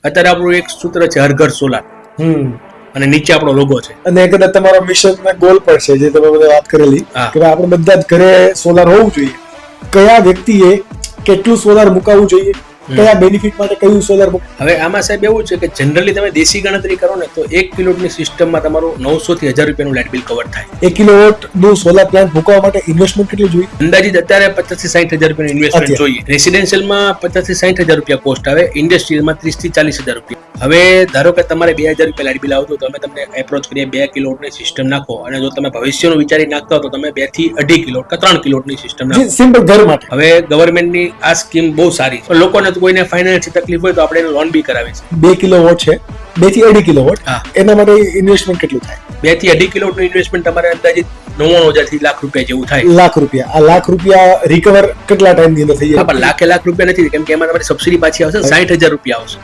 અત્યારે આપણું એક સૂત્ર છે હર ઘર સોલાર, અને નીચે આપણો લોગો છે. અને કદાચ તમારો મિશન ગોલ પણ છે જે તમે બધા વાત કરેલી હા. કે ભાઈ આપણે બધા જ ઘરે સોલાર હોવું જોઈએ. કયા વ્યક્તિએ કેટલું સોલાર મુકાવવું જોઈએ, કયા બેનિફિટ માટે કયું સોલાર? હવે આમાં સાહેબ એવું છે કે જનરલી તમે દેશી ગણતરી કરો ને તો 1 કિલોવોટની સિસ્ટમમાં તમારું 900 થી 1000 રૂપિયાનું લાઇટ બિલ કવર થાય. 1 કિલોવોટ નું સોલાર પ્લાન્ટ મુકવા માટે ઇન્વેસ્ટમેન્ટ કેટલું જોઈએ? અંદાજિત અત્યારે 50 થી 60 હજાર રૂપિયાનું ઇન્વેસ્ટમેન્ટ જોઈએ. રેસિડેન્શિયલમાં 50 થી 60 હજાર રૂપિયા કોસ્ટ આવે, ઇન્ડસ્ટ્રીયલમાં 30 થી 40 હજાર રૂપિયા. હવે ધારો કે તમારે 2000 રૂપિયા લાઇટ બિલ આવતું, તો અમે તમને એપ્રોચ કરીએ 2 કિલોવોટની સિસ્ટમ નાખો, અને જો તમે ભવિષ્યનું વિચારી નાખતા હો તો તમે 2 થી 2.5 કિલોવોટ કે 3 કિલોવોટની સિસ્ટમ નાખો. સિમ્પલ ઘર માટે. હવે ગવર્મેન્ટની આ સ્કીમ બહુ સારી છે. લોકોને તો કોઈને ફાઇનાન્શિયલ તકલીફ હોય તો આપણે લોન બી કરાવી છે. 2 કિલોવોટ છે, 2 થી 2.5 કિલોવોટ, હા. એના માટે ઇન્વેસ્ટમેન્ટ કેટલું થાય? 2 થી 2.5 કિલોવોટનું ઇન્વેસ્ટમેન્ટ તમારે અંદાજિત 99,000 થી લાખ રૂપિયા જેવું થાય. લાખ રૂપિયા. આ લાખ રૂપિયા રિકવર કેટલા ટાઈમ ની અંદર થઈ હા, જાય? પણ લાખ રૂપિયા નથી, કેમ કે એમાં તમારી સબસિડી પાછી આવશે ને 60,000 રૂપિયા આવશે.